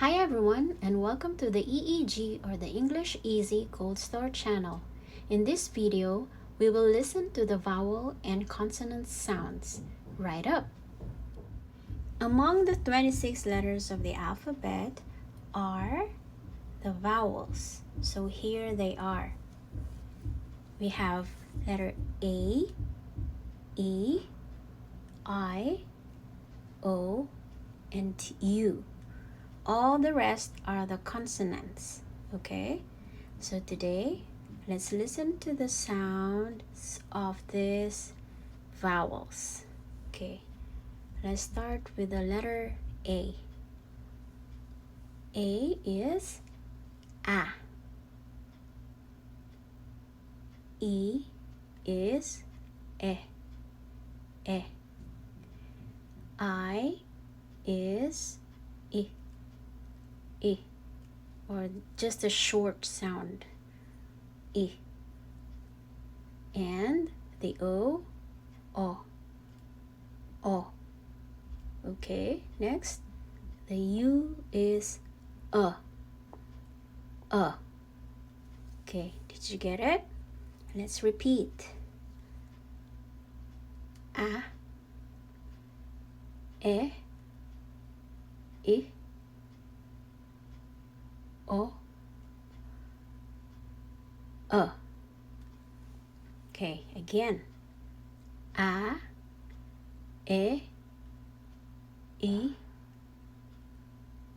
Hi everyone, and welcome to the EEG or the English Easy Gold Star channel. In this video, we will listen to the vowel and consonant sounds. Right up! Among the 26 letters of the alphabet are the vowels. So here they are. We have letter A, E, I, O, and U. All the rest are the consonants, okay? So today, let's listen to the sounds of these vowels. Okay, let's start with the letter A. A is A. E is E. E. I is I. I, or just a short sound, I. And the O, O. Okay, next, the U is Okay, did you get it? Let's repeat. A, E, I, O, Okay, again. A, E, I,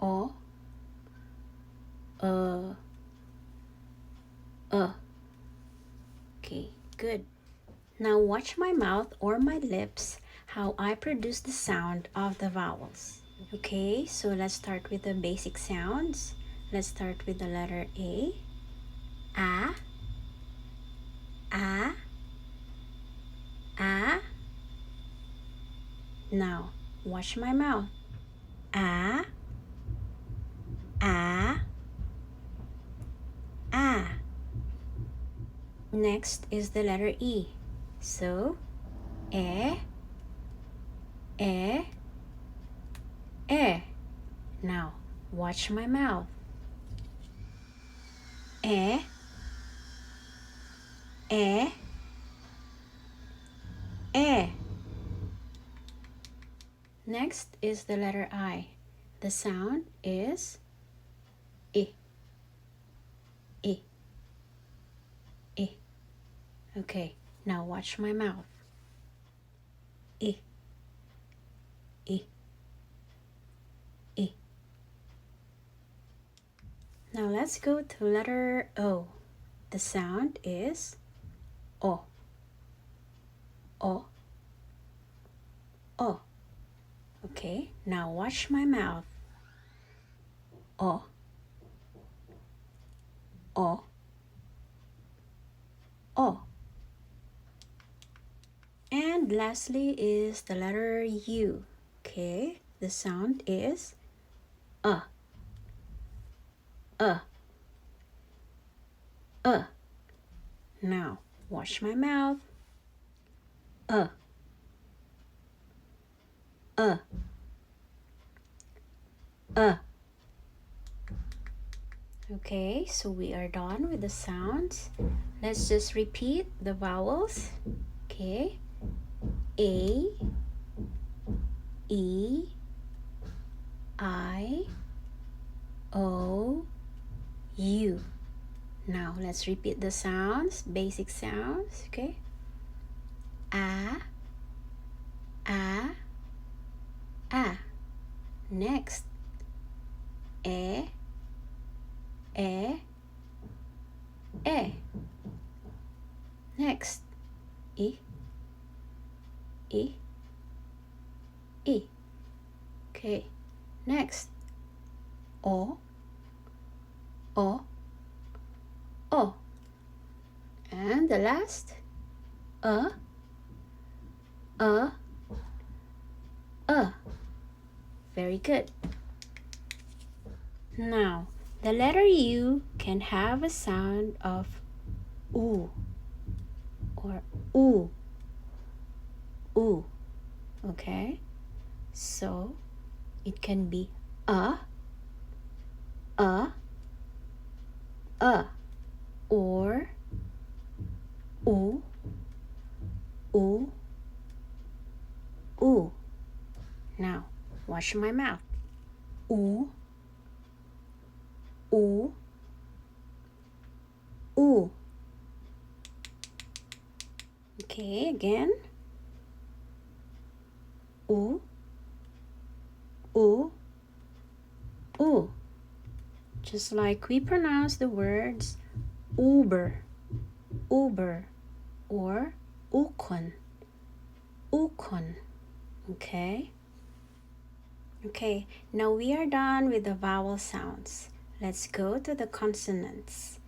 O, Okay, good. Now watch my mouth or my lips, how I produce the sound of the vowels. Okay, so let's start with the basic sounds. Let's start with the letter A. A. A. A. Now, watch my mouth. A. A. A. Next is the letter E. So, E. E. E. Now, watch my mouth. E. E. E. Next is the letter I. The sound is I. I. I. Okay, now watch my mouth. I. I. I. Now let's go to letter O. The sound is O. O. O. Okay, now watch my mouth. O. O. O. And lastly is the letter U. Okay, the sound is Now, watch my mouth. Okay, so we are done with the sounds. Let's just repeat the vowels. Okay, A, E, I, O, U. Now let's repeat the sounds, basic sounds, okay? A. Next, E. Next, I. Okay, next, O. And the last, Very good. Now, the letter U can have a sound of oo or oo. Okay? So, it can be or oo, oo, oo. Now, watch my mouth. Oo, oo, oo. Okay, again. Oo, oo, oo. Just like we pronounce the words Uber, Uber, or ukon, ukon. Okay? Okay, now we are done with the vowel sounds. Let's go to the consonants.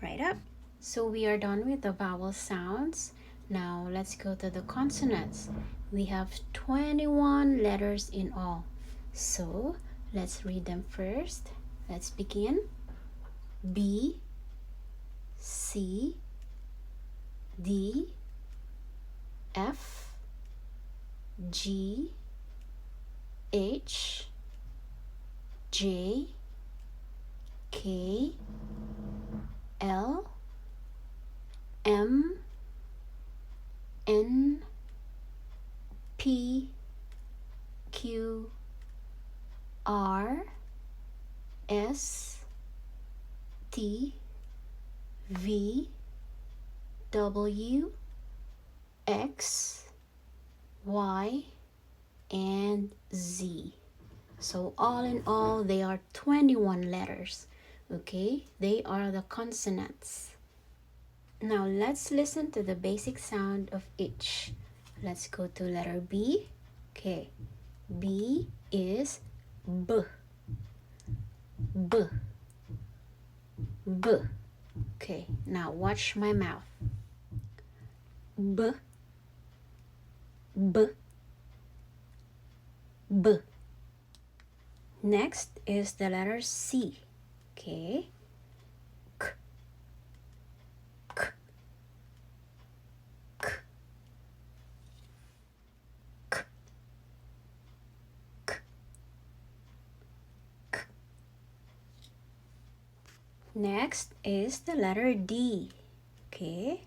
Right up. So we are done with the vowel sounds. Now let's go to the consonants. We have 21 letters in all. So let's read them first. Let's begin. B, C, D, F, G, H, J, K, L, M, N, P, Q, R, S, T, V, W, X, Y, and Z. So all in all, they are 21 letters. Okay, they are the consonants. Now let's listen to the basic sound of each. Let's go to letter B. Okay, B is B, B, B. Okay, now watch my mouth. B, B, B. Next is the letter C. Okay, K, K, K, K, K, K. Next is the letter D. Okay,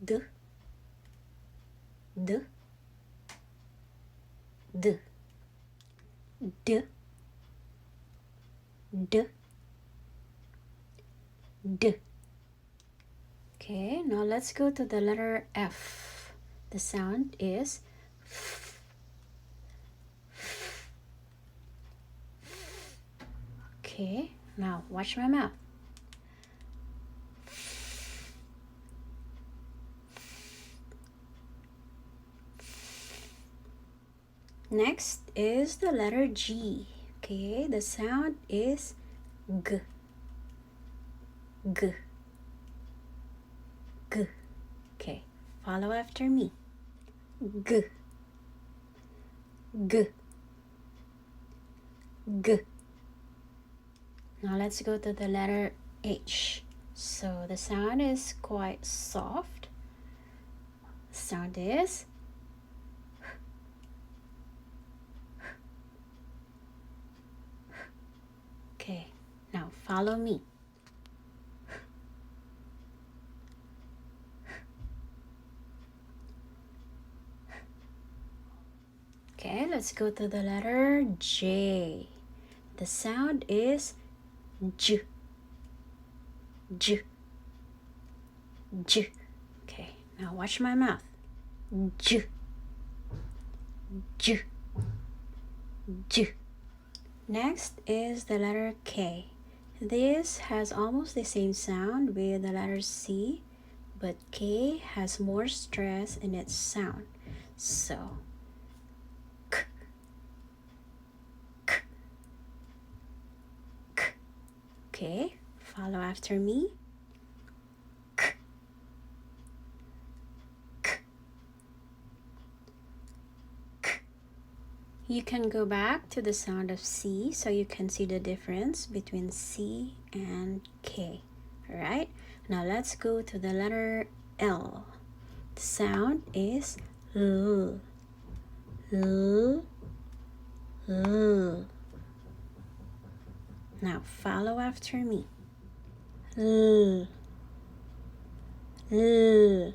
D, D, D, D, D, D. Okay, now let's go to the letter F. The sound is F. Okay, now watch my mouth. Next is the letter G. Okay, the sound is G, G, G. Okay, follow after me. G, G, G. Now let's go to the letter H. So the sound is quite soft. The sound is okay. Now follow me. Okay, let's go to the letter J. The sound is J, J, J. Okay, now watch my mouth. J, J, J. Next is the letter K. This has almost the same sound with the letter C, but K has more stress in its sound. So, K, K, K. Okay, follow after me. K, K, K. You can go back to the sound of C so you can see the difference between C and K. All right, now let's go to the letter L. The sound is L, L, L. Now follow after me. L, L,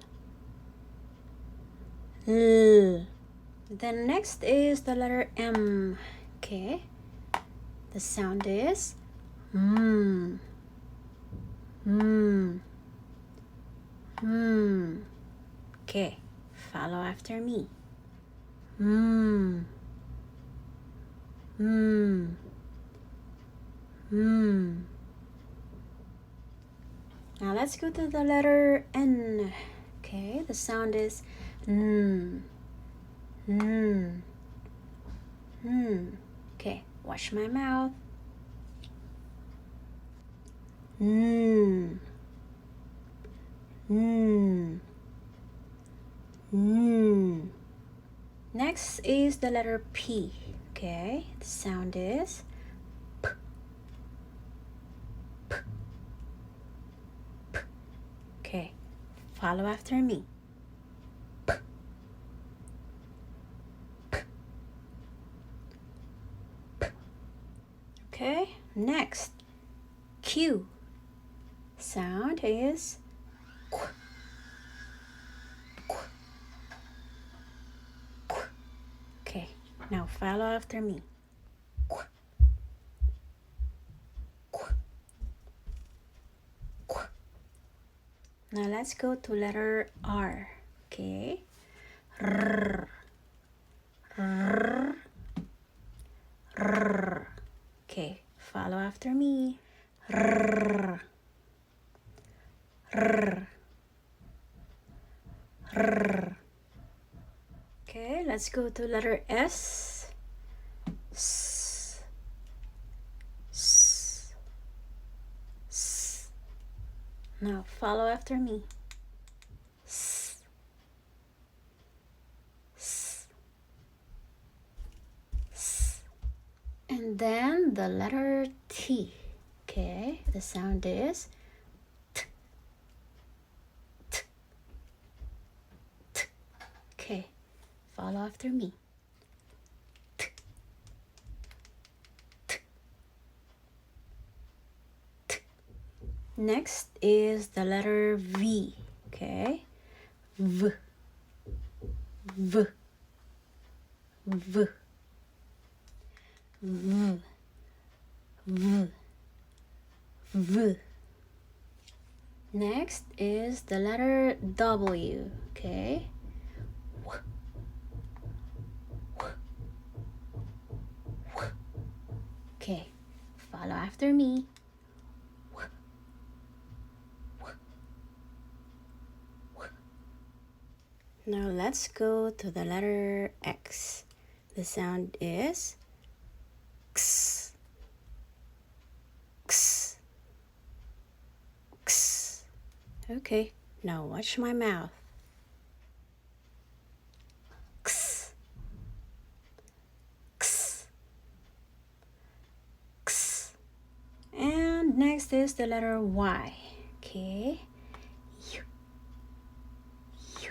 L. Then next is the letter M. Okay. The sound is mm, mm, mm. Okay. Follow after me. Mm, mm, mm. Now let's go to the letter N. Okay, the sound is N. N. N. Okay, wash my mouth. N. N. N. Next is the letter P. Okay, the sound is P. P. P. Okay, follow after me. P. P. P. Okay, next Q. Sound is Qu. Qu. Qu. Okay, now follow after me. Qu. Qu. Qu. Now let's go to letter R. Okay. R. R. R. Okay, follow after me. R. R. R. Okay, let's go to letter S. S. S. S. Now follow after me. S. S. S. And then the letter T. Okay, the sound is T. T. T. Okay, follow after me. T. T. T. Next is the letter V. Okay, V. V. V. V. V. V. Next is the letter W. Okay. W. W. W. Okay, follow after me. W. W. W. Now let's go to the letter X. The sound is X. X. X. Okay, now watch my mouth. X. X. X. And next is the letter Y. Okay. U. U.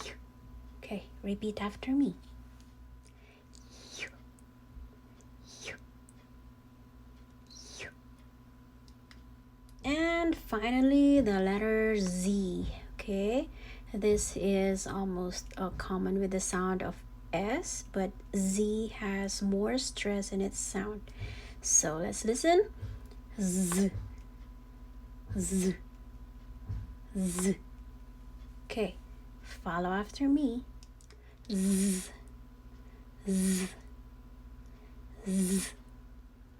U. Okay, repeat after me. And finally, the letter Z. Okay, this is almost common with the sound of S, but Z has more stress in its sound. So let's listen. Z. Z. Z. Okay, follow after me. Z. Z. Z.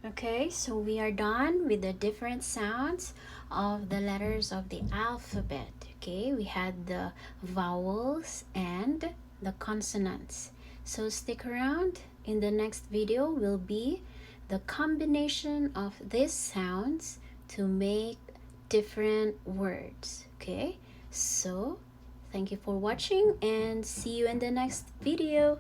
Okay, so we are done with the different sounds of the letters of the alphabet. Okay, we had the vowels and the consonants. So stick around. In the next video will be the combination of these sounds to make different words. Okay, so thank you for watching and see you in the next video.